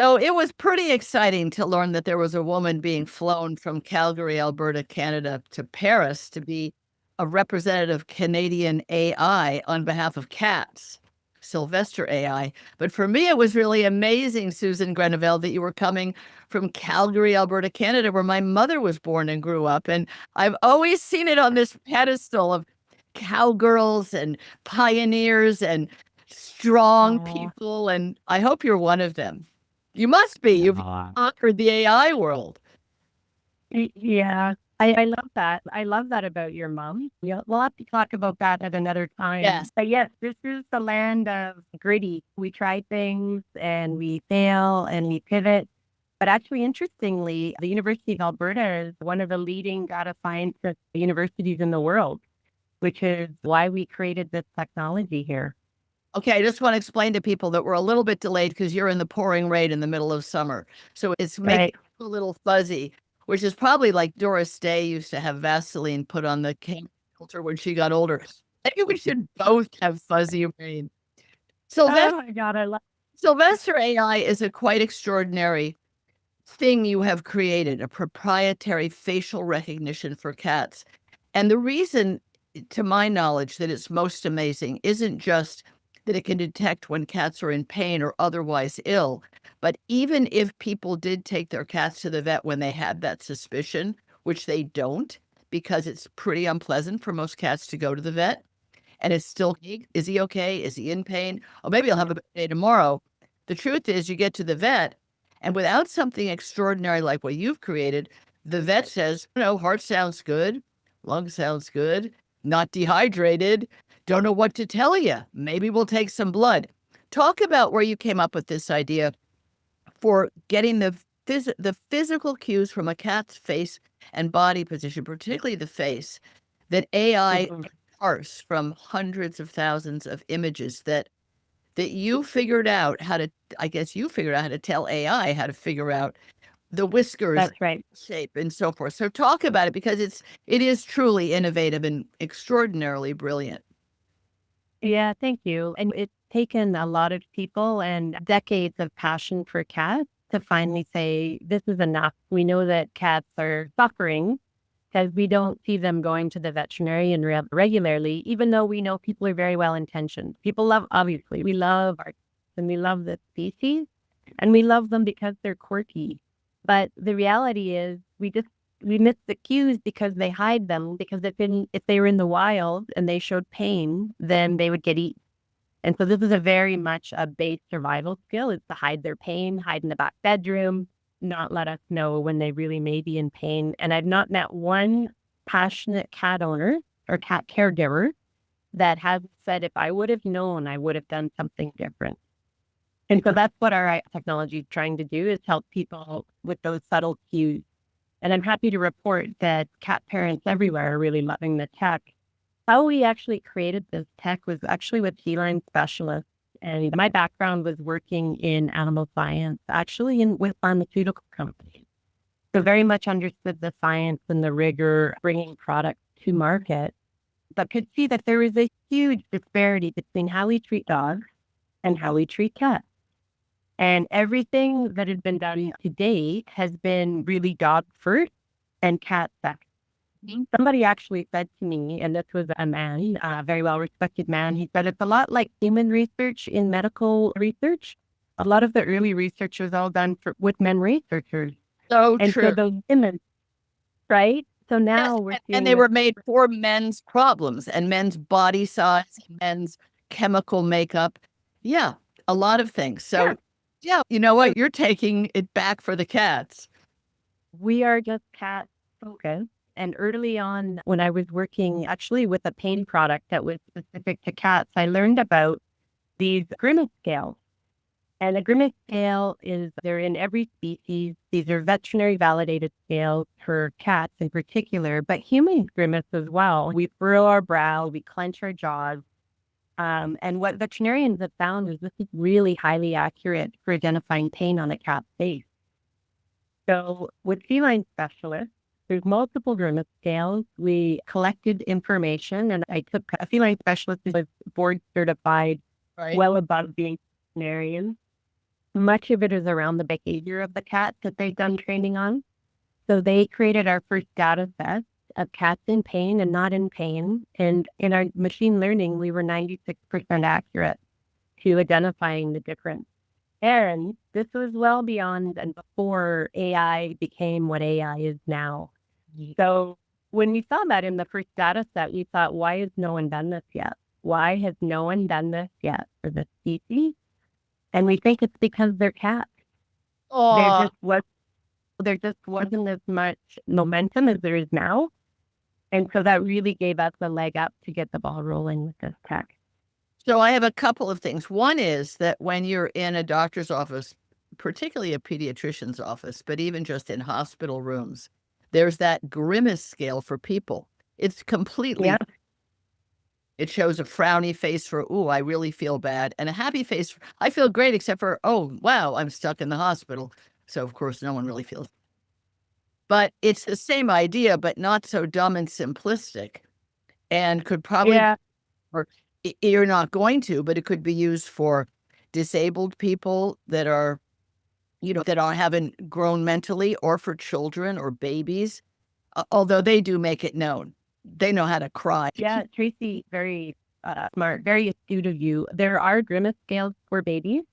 So it was pretty exciting to learn that there was a woman being flown from Calgary, Alberta, Canada to Paris to be a representative Canadian AI on behalf of cats, Sylvester AI. But for me, it was really amazing, Susan Groeneveld, that you were coming from Calgary, Alberta, Canada, where my mother was born and grew up. And I've always seen it on this pedestal of cowgirls and pioneers and strong Aw. people. And I hope you're one of them. You must be. You've Aw. conquered the AI world. Yeah, I love that. I love that about your mom. We'll have to talk about that at another time. Yes. But yes, this is the land of gritty. We try things and we fail and we pivot. But actually, interestingly, the University of Alberta is one of the leading data science universities in the world, which is why we created this technology here. Okay, I just want to explain to people that we're a little bit delayed because you're in the pouring rain in the middle of summer. So it's making Right. a little fuzzy, which is probably like Doris Day used to have Vaseline put on the filter when she got older. Maybe we should both have fuzzy rain. Sylvester, Oh my God, I love. Sylvester AI is a quite extraordinary thing you have created, a proprietary facial recognition for cats. And the reason, to my knowledge, that it's most amazing isn't just that it can detect when cats are in pain or otherwise ill, but even if people did take their cats to the vet when they had that suspicion, which they don't, because it's pretty unpleasant for most cats to go to the vet, and it's still, is he okay? Is he in pain? Oh, maybe I'll have a bad day tomorrow. The truth is, you get to the vet, and without something extraordinary like what you've created, the vet says, heart sounds good, lung sounds good, not dehydrated, don't know what to tell you. Maybe we'll take some blood. Talk about where you came up with this idea for getting the physical cues from a cat's face and body position, particularly the face, that AI Mhm. parse from hundreds of thousands of images that you figured out how to, I guess you figured out how to tell AI how to figure out the whiskers That's right. shape and so forth. So talk about it because it is truly innovative and extraordinarily brilliant. Yeah, thank you. And it's taken a lot of people and decades of passion for cats to finally say, this is enough. We know that cats are suffering because we don't see them going to the veterinarian regularly, even though we know people are very well intentioned. People love, obviously, we love our and we love the species and we love them because they're quirky. But the reality is we miss the cues because they hide them because if they were in the wild and they showed pain, then they would get eaten. And so this is a very much a base survival skill is to hide their pain, hide in the back bedroom, not let us know when they really may be in pain. And I've not met one passionate cat owner or cat caregiver that has said, if I would have known, I would have done something different. And so that's what our technology is trying to do is help people with those subtle cues. And I'm happy to report that cat parents everywhere are really loving the tech. How we actually created this tech was actually with feline specialists. And my background was working in animal science, actually with pharmaceutical companies. So very much understood the science and the rigor bringing products to market, but could see that there was a huge disparity between how we treat dogs and how we treat cats. And everything that had been done to date has been really dog first and cat second. Somebody actually said to me, and this was a man, a very well respected man, he said, it's a lot like human research in medical research. A lot of the early research was all done with men researchers. So And so true. those women, right? So Yes, now we're and seeing they this. were made for men's problems and men's body size, men's chemical makeup. Yeah, a lot of things. Yeah. So, yeah, you know what? You're taking it back for the cats. We are just cat focused. And early on, when I was working actually with a pain product that was specific to cats, I learned about these Grimace scales. And a Grimace scale they're in every species. These are veterinary validated scales for cats in particular, but human Grimace as well. We furrow our brow, we clench our jaws. And what veterinarians have found is this is really highly accurate for identifying pain on a cat's face. So with feline specialists, there's multiple Grimace scales. We collected information and I took a feline specialist who was board certified Right. well above being veterinarian. much of it is around the behavior of the cat that they've done training on. So they created our first data set of cats in pain and not in pain. And in our machine learning, we were 96% accurate to identifying the difference. And this was well beyond and before AI became what AI is now. So when we saw that in the first data set, we thought, why has no one done this yet? Why has no one done this yet for the species? And we think it's because they're cats. There Oh, just was there just wasn't as much momentum as there is now. And so that really gave us a leg up to get the ball rolling with this tech. so I have a couple of things. One is that when you're in a doctor's office, particularly a pediatrician's office, but even just in hospital rooms, there's that Grimace scale for people. It's Yeah. completely, it shows a frowny face for, ooh, I really feel bad, and a happy face for, I feel great, except for, oh, wow, I'm stuck in the hospital. So, of course, no one really feels. But it's the same idea, but not so dumb and simplistic, and could probably, Yeah. or you're not going to, but it could be used for disabled people that are, that are haven't grown mentally, or for children or babies. Although they do make it known, they know how to cry. Yeah. Tracie, very smart, very astute of you. There are Grimace scales for babies,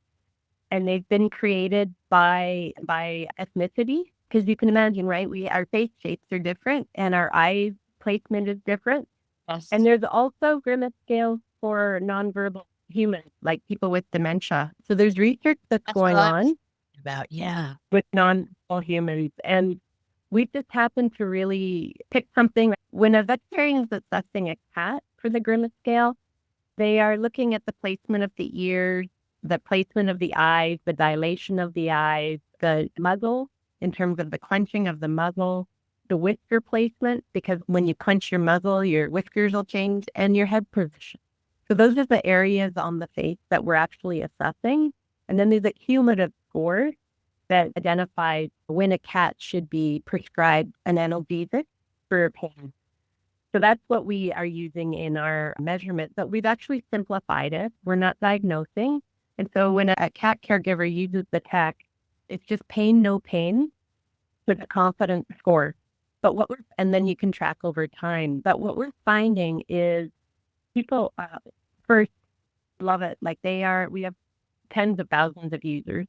and they've been created by ethnicity. Because you can imagine, right? Our face shapes are different and our eye placement is different. And Yes. there's also Grimace scales for nonverbal humans, like people with dementia. So there's research that's That's what going I was on about. Yeah. with nonverbal humans. And we just happened to really pick something. When a veterinarian is assessing a cat for the Grimace scale, they are looking at the placement of the ears, the placement of the eyes, the dilation of the eyes, the muzzle in terms of the clenching of the muzzle, the whisker placement, because when you clench your muzzle, your whiskers will change, and your head position. So those are the areas on the face that we're actually assessing. And then there's a cumulative score that identifies when a cat should be prescribed an analgesic for pain. So that's what we are using in our measurement, but we've actually simplified it. We're not diagnosing. And so when a cat caregiver uses the tech, it's just pain, no pain with a confidence score. But and then you can track over time. But what we're finding is people first love it. Like we have tens of thousands of users.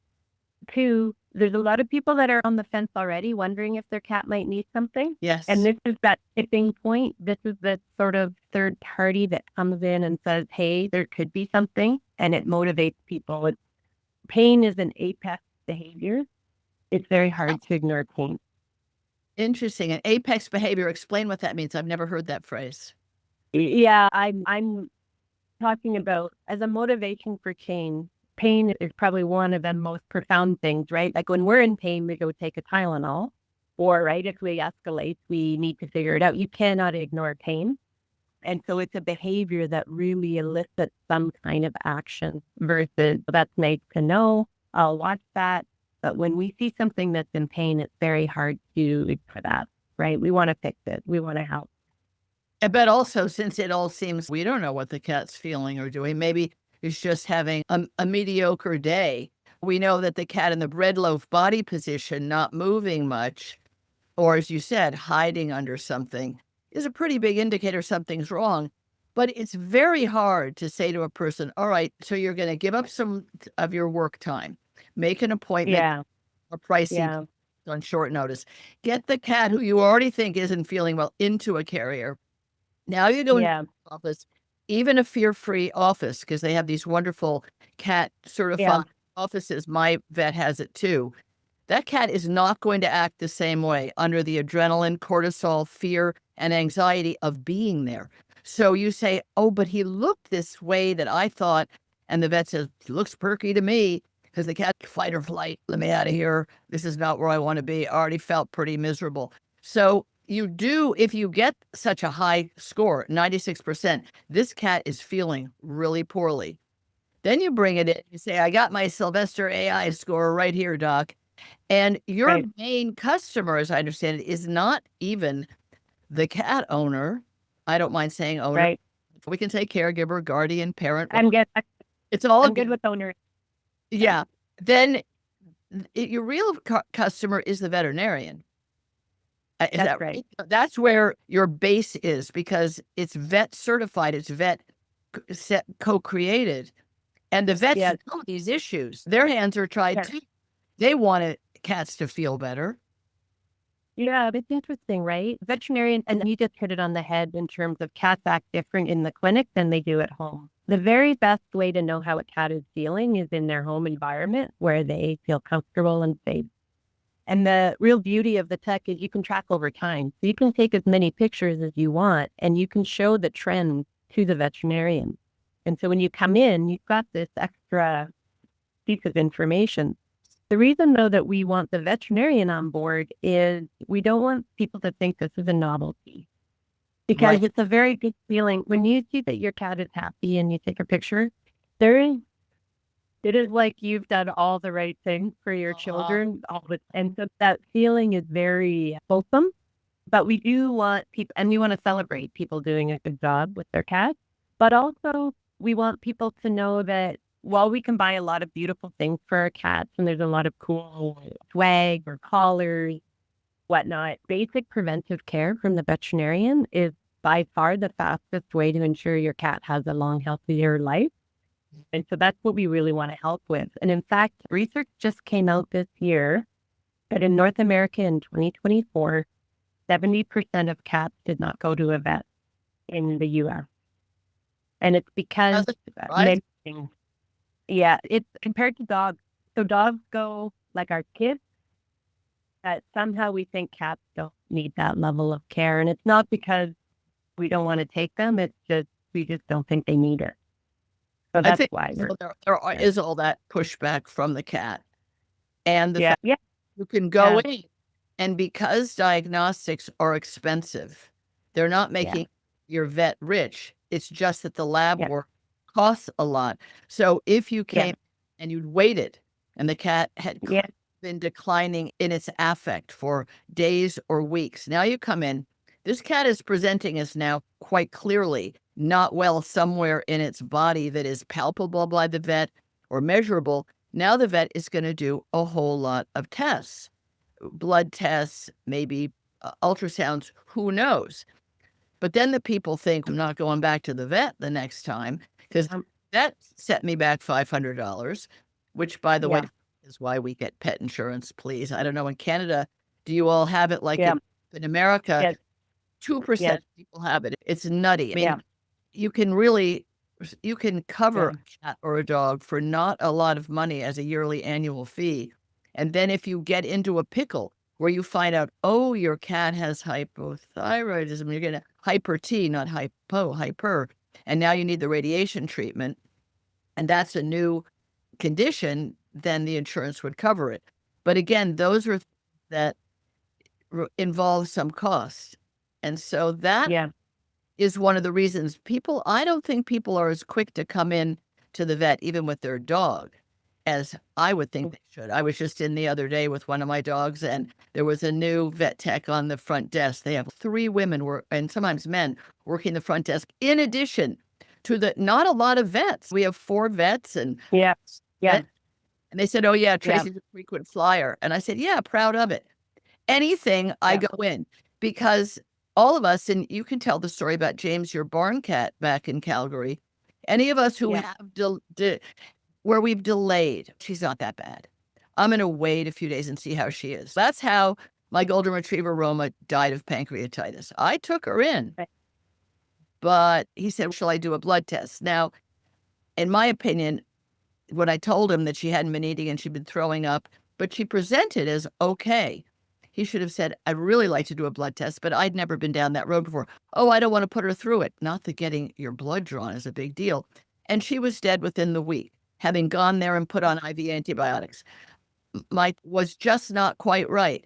Two, there's a lot of people that are on the fence already, wondering if their cat might need something. And Yes. this is that tipping point. This is the sort of third party that comes in and says, hey, there could be something. And it motivates people. Pain is an apex behavior. It's very hard to ignore pain. Interesting. And apex behavior, explain what that means. I've never heard that phrase. Yeah, I'm talking about as a motivation for change. Pain is probably one of the most profound things, right? Like when we're in pain, we go take a Tylenol, or right, if we escalate, we need to figure it out. You cannot ignore pain. And so it's a behavior that really elicits some kind of action versus that's nice to know. I'll watch that. But when we see something that's in pain, it's very hard to ignore that, right? We want to fix it. We want to help. But also, since it all seems we don't know what the cat's feeling or doing, maybe it's just having a mediocre day. We know that the cat in the bread loaf body position, not moving much, or as you said, hiding under something, is a pretty big indicator something's wrong. But it's very hard to say to a person, all right, so you're going to give up some of your work time, make an appointment, Yeah. a pricey Yeah. on short notice, get the cat who you already think isn't feeling well into a carrier. Now you go into Yeah. the office, even a fear-free office, because they have these wonderful cat Yeah. certified offices. My vet has it too. That cat is not going to act the same way under the adrenaline, cortisol, fear, and anxiety of being there. So you say, oh, but he looked this way that I thought. And the vet says, he looks perky to me because the cat fight or flight. Let me out of here. This is not where I want to be. I already felt pretty miserable. So you do, if you get such a high score, 96%, this cat is feeling really poorly. Then you bring it in, you say, I got my Sylvester AI score right here, doc. And your Right. main customer, as I understand it, is not even the cat owner. I don't mind saying owner. Right. We can say caregiver, guardian, parent. I'm good. It's all I'm good good. with owners. Yeah. then your real customer is the veterinarian. Is That's that right. right? That's where your base is because it's vet certified, it's vet co-created, and the vets Yeah. know these issues. Their hands are tied Yeah. too. They want cats to feel better. Yeah, it's interesting, right? Veterinarian, and you just hit it on the head in terms of cats act different in the clinic than they do at home. The very best way to know how a cat is feeling is in their home environment where they feel comfortable and safe. And the real beauty of the tech is you can track over time. So you can take as many pictures as you want and you can show the trend to the veterinarian. And so when you come in, you've got this extra piece of information. The reason, though, that we want the veterinarian on board is we don't want people to think this is a novelty because Right. it's a very good feeling when you see that your cat is happy and you take a picture. There is, it is like you've done all the right things for your children, and so that feeling is very wholesome. But we do want people, and we want to celebrate people doing a good job with their cats. But also, we want people to know that while we can buy a lot of beautiful things for our cats, and there's a lot of cool swag or collars, whatnot, basic preventive care from the veterinarian is by far the fastest way to ensure your cat has a long, healthier life. And so that's what we really want to help with. And in fact, research just came out this year that in North America in 2024, 70% of cats did not go to a vet in the US. And it's because Doesn't surprise many things. Yeah, it's compared to dogs. So dogs go like our kids, that somehow we think cats don't need that level of care. And it's not because we don't want to take them. It's just, we just don't think they need it. So I that's think why we're there. is all that pushback from the cat and the Yeah. fact Yeah. you can go Yeah. in, and because diagnostics are expensive, they're not Yeah. making your vet rich. It's just that the lab Yeah. work costs a lot. So if you Yeah. came and you'd waited and the cat had Yeah. been declining in its affect for days or weeks, now you come in, this cat is presenting us now quite clearly not well somewhere in its body that is palpable by the vet or measurable. Now the vet is going to do a whole lot of tests, blood tests, maybe ultrasounds, who knows? But then the people think I'm not going back to the vet the next time because Um, that set me back $500, which, by the way, yeah. is why we get pet insurance, please. I don't know. In Canada, do you all have it like Yeah. in America? Yeah. 2% Yeah. of people have it. It's nutty. I Yeah. mean, you can really you can cover Yeah. a cat or a dog for not a lot of money as a yearly annual fee. And then if you get into a pickle where you find out, oh, your cat has hypothyroidism, you're gonna hyper T, not hyper, and now you need the radiation treatment, and that's a new condition, then the insurance would cover it. But again, those are that involve some cost. And so that Yeah. is one of the reasons I don't think people are as quick to come in to the vet, even with their dog, as I would think they should. I was just in the other day with one of my dogs, and there was a new vet tech on the front desk. They have 3 women and sometimes men working the front desk, in addition to not a lot of vets. We have 4 vets and Yeah. Yeah. vet, and they said, oh yeah, Yeah. Tracie's a frequent flyer. And I said, yeah, proud of it. Anything I Yeah. go in because all of us, and you can tell the story about James, your barn cat back in Calgary. Any of us who Yeah. have where we've delayed, she's not that bad. I'm going to wait a few days and see how she is. That's how my golden retriever Roma died of pancreatitis. I took her in, Right. but he said, shall I do a blood test? Now, in my opinion, when I told him that she hadn't been eating and she'd been throwing up, but she presented as okay. He should have said, I'd really like to do a blood test, but I'd never been down that road before. Oh, I don't want to put her through it. Not that getting your blood drawn is a big deal. And she was dead within the week, having gone there and put on IV antibiotics. My was just not quite right.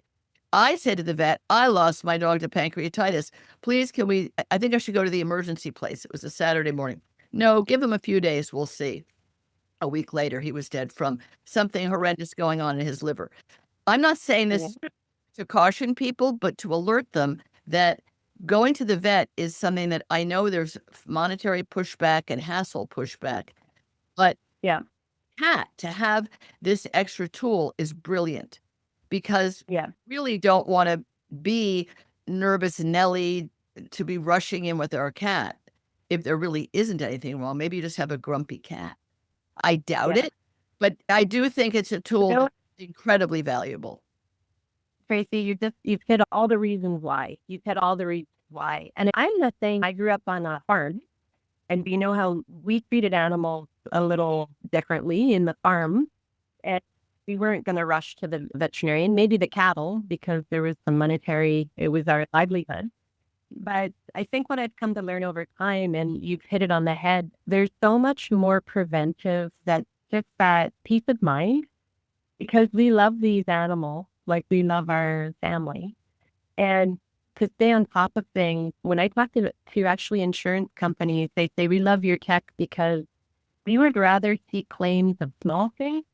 I said to the vet, I lost my dog to pancreatitis. Please, can I think I should go to the emergency place. It was a Saturday morning. No, give him a few days. We'll see. A week later, he was dead from something horrendous going on in his liver. I'm not saying Yeah. this to caution people, but to alert them that going to the vet is something that I know there's monetary pushback and hassle pushback, but Yeah. cat to have this extra tool is brilliant because Yeah. we really don't want to be nervous Nelly to be rushing in with our cat. If there really isn't anything wrong, maybe you just have a grumpy cat. I doubt Yeah. it, but I do think it's a You tool know, that's incredibly valuable. Tracy, you've hit all the reasons why. You've hit all the reasons why. And I'm not saying I grew up on a farm, and you know how we treated animals a little differently in the farm. And we weren't going to rush to the veterinarian, maybe the cattle, because there was some monetary, it was our livelihood. But I think what I've come to learn over time, and you've hit it on the head, there's so much more preventive that just that peace of mind, because we love these animals like we love our family. And to stay on top of things, when I talk to actually insurance companies, they say, we love your tech because we would rather see claims of small things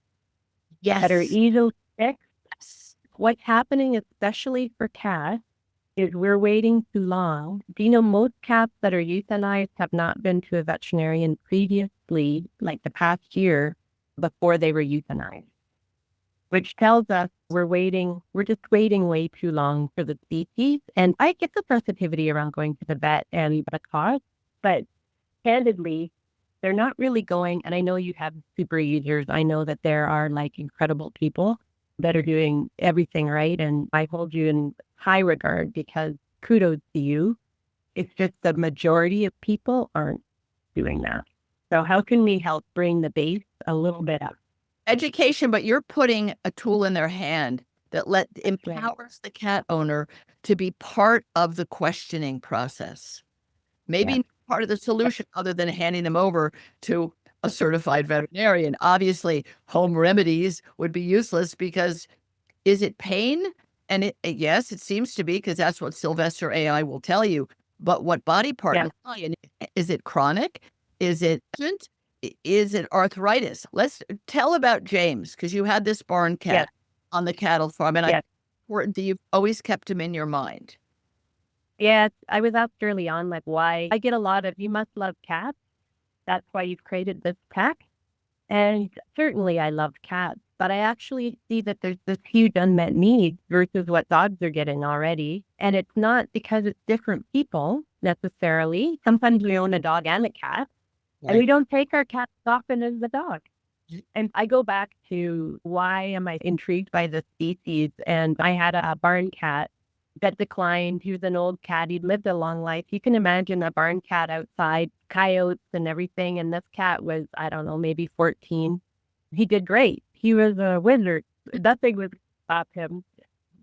that are Yes. easily fixed. Yes. What's happening, especially for cats, is we're waiting too long. Do you know most cats that are euthanized have not been to a veterinarian previously, like the past year, before they were euthanized? Which tells us we're just waiting way too long for the species. And I get the sensitivity around going to the vet and the cost, but candidly, they're not really going. And I know you have super users. I know that there are like incredible people that are doing everything right. And I hold you in high regard because kudos to you. It's just the majority of people aren't doing that. So how can we help bring the base a little bit up? Education, but you're putting a tool in their hand that Right. empowers the cat owner to be part of the questioning process. Yeah. Maybe part of the solution other than handing them over to a certified veterinarian. Obviously, home remedies would be useless because is it pain? And yes, it seems to be because that's what Sylvester AI will tell you. But what body part Yeah. will tell you? Is it chronic? Is it urgent? Is it arthritis? Let's tell about James because you had this barn Yeah. cat on the cattle farm, and I Yeah. important that you've always kept him in your mind. Yeah. I was asked early on, like, why I get a lot of, you must love cats. That's why you've created this tech. And certainly I love cats, but I actually see that there's this huge unmet need versus what dogs are getting already. And it's not because it's different people necessarily. Sometimes we own a dog and a cat, and we Right. don't take our cat as often as the dog. And I go back to why am I intrigued by the species? And I had a barn cat that declined. He was an old cat. He'd lived a long life. You can imagine a barn cat outside, coyotes and everything. And this cat was, I don't know, maybe 14. He did great. He was a wizard. Nothing would stop him.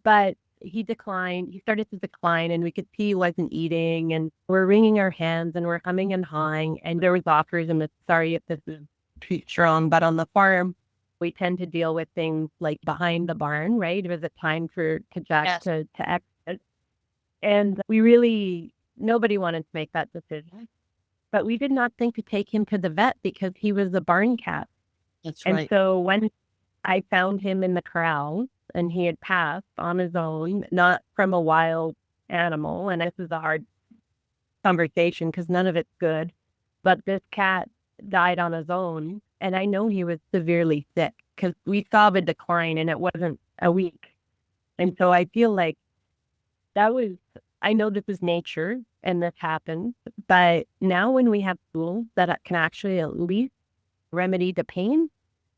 But he declined. He started to decline, and we could see he wasn't eating. And we're wringing our hands and we're humming and hawing. And there was offers. And sorry if this is too strong, but on the farm, we tend to deal with things like behind the barn, right? It was a time for Jack Yes. to exit. And we really, nobody wanted to make that decision. But we did not think to take him to the vet because he was a barn cat. That's And right. so when I found him in the corral and he had passed on his own, not from a wild animal, and this is a hard conversation because none of it's good, but this cat died on his own. And I know he was severely sick because we saw the decline and it wasn't a week. And so I feel like that was, I know this is nature and this happens, but now when we have tools that can actually at least remedy the pain,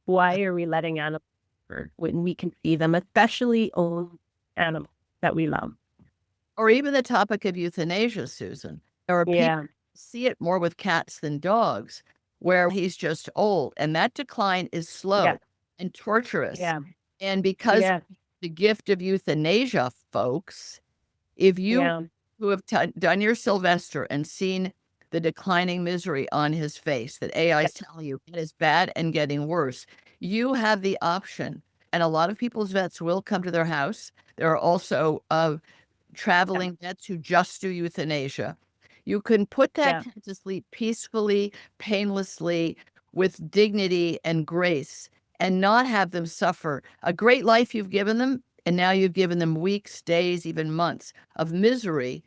why are we letting animals suffer when we can see them, especially old animals that we love? Or even the topic of euthanasia, Susan. There are people Yeah. see it more with cats than dogs, where he's just old, and that decline is Yeah. slow and torturous. Yeah. And because Yeah. the gift of euthanasia, folks, if you Yeah. who have done your Sylvester and seen the declining misery on his face that AI Yeah. is telling you it is bad and getting worse, you have the option. And a lot of people's vets will come to their house. There are also traveling vets who just do euthanasia. You can put that Yeah. cat to sleep peacefully, painlessly, with dignity and grace, and not have them suffer a great life you've given them. And now you've given them weeks, days, even months of misery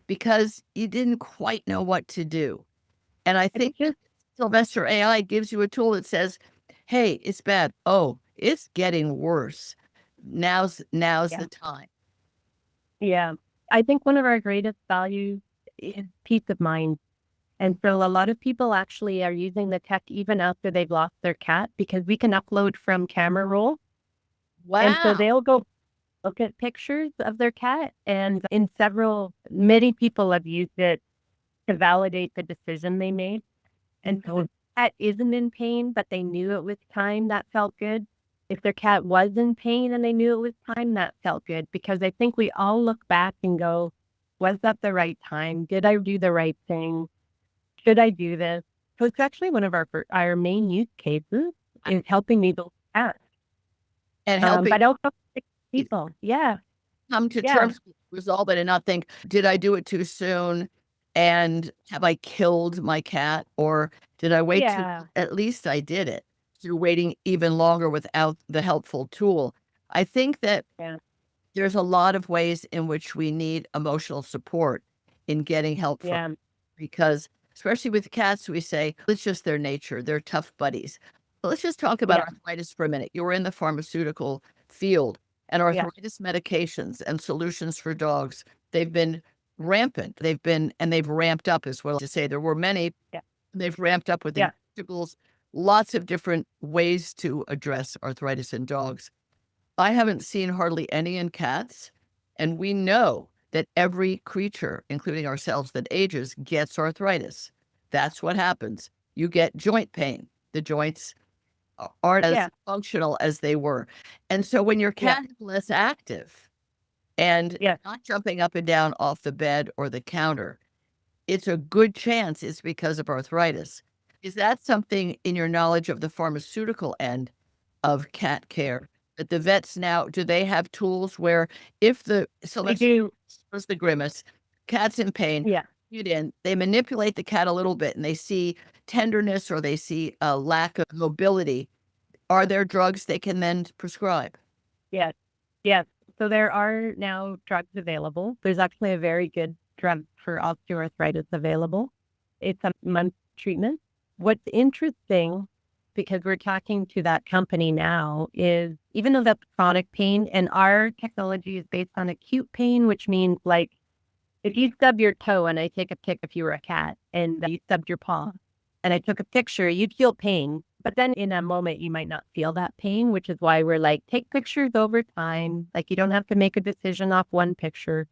because you didn't quite know what to do. And I It's think just, Sylvester AI gives you a tool that says, hey, it's bad. Oh, it's getting worse. Now's Yeah. the time. Yeah. I think one of our greatest values is peace of mind. And so a lot of people actually are using the tech even after they've lost their cat because we can upload from camera roll. And so Wow. they'll go look at pictures of their cat. And many people have used it to validate the decision they made. And so if the cat isn't in pain, but they knew it was time, that felt good. If their cat was in pain and they knew it was time, that felt good. Because I think we all look back and go, was that the right time? Did I do the right thing? Should I do this? So it's actually one of our main use cases is helping me build cats. And helping But also people. Yeah. come to Yeah. terms with resolve it and not think, did I do it too soon? And have I killed my cat? Or did I wait too? Yeah. At least I did it through waiting even longer without the helpful tool. I think that Yeah. there's a lot of ways in which we need emotional support in getting help from, Yeah. because especially with cats, we say it's just their nature. They're tough buddies. But let's just talk about Yeah. arthritis for a minute. You were in the pharmaceutical field, and Yeah. arthritis medications and solutions for dogs, they've been rampant. They've ramped up as well. To say there were many, Yeah. they've ramped up with Yeah. injectables, lots of different ways to address arthritis in dogs. I haven't seen hardly any in cats, and we know that every creature, including ourselves, that ages gets arthritis. That's what happens. You get joint pain. The joints aren't as Yeah. functional as they were. And so when your Yeah. cat is less active and Yeah. not jumping up and down off the bed or the counter, it's a good chance it's because of arthritis. Is that something in your knowledge of the pharmaceutical end of cat care that the vets now, do they have tools where if so They let's do. suppose the Grimace, cat's in pain, Yeah. it in, they manipulate the cat a little bit and they see tenderness or they see a lack of mobility. Are there drugs they can then prescribe? Yeah. Yeah. So there are now drugs available. There's actually a very good drug for osteoarthritis available. It's a month treatment. What's interesting, because we're talking to that company now, is even though that's chronic pain and our technology is based on acute pain, which means like if you stub your toe and I take a pic if you were a cat and you stubbed your paw and I took a picture, you'd feel pain. But then in a moment, you might not feel that pain, which is why we're like, take pictures over time. Like you don't have to make a decision off one picture.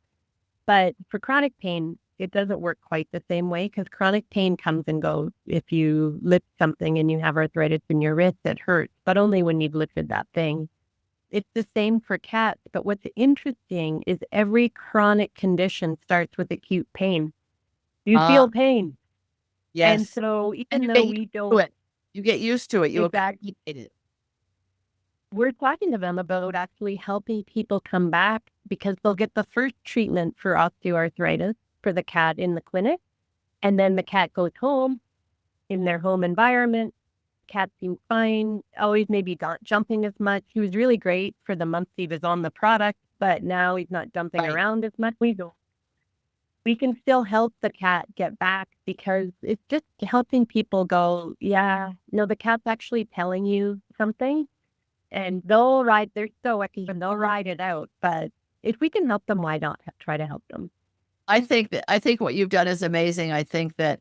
But for chronic pain, it doesn't work quite the same way because chronic pain comes and goes. If you lift something and you have arthritis in your wrist, it hurts, but only when you've lifted that thing. It's the same for cats, but what's interesting is every chronic condition starts with acute pain. You Uh, feel pain. And yes. so And even you though get used we to don't it. You get used to it. You exactly, acclimate it. we're talking to them about actually helping people come back because they'll get the first treatment for osteoarthritis for the cat in the clinic. And then the cat goes home in their home environment. Cat seemed fine, always maybe not jumping as much. He was really great for the months he was on the product, but now he's not jumping Right. around as much. We can still help the cat get back because it's just helping people go, yeah, no, the cat's actually telling you something and they're stoic and they'll ride it out. But if we can help them, why not try to help them? I think what you've done is amazing. I think that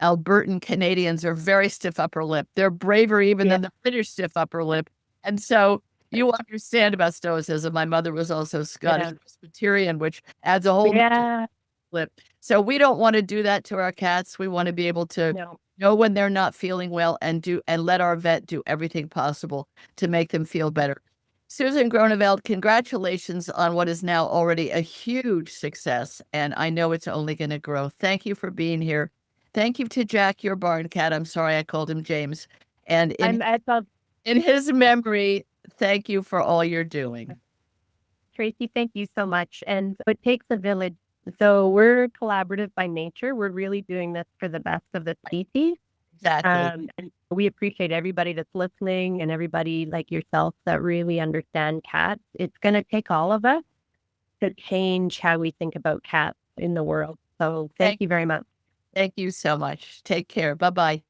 Albertan Canadians are very stiff upper lip. They're braver even Yeah. than the British stiff upper lip. And so you understand about stoicism. My mother was also Scottish Yeah. Presbyterian, which adds a whole nother Yeah. lip. So we don't want to do that to our cats. We want to be able to No. know when they're not feeling well and let our vet do everything possible to make them feel better. Susan Groeneveld, congratulations on what is now already a huge success, and I know it's only going to grow. Thank you for being here. Thank you to Jack, your barn cat. I'm sorry I called him James. And I thought, in his memory, thank you for all you're doing. Tracie, thank you so much. And it takes a village. So we're collaborative by nature. We're really doing this for the best of the species. Exactly. And we appreciate everybody that's listening and everybody like yourself that really understand cats. It's going to take all of us to change how we think about cats in the world. So thank Thank, you very much. thank you so much. Take care. Bye bye.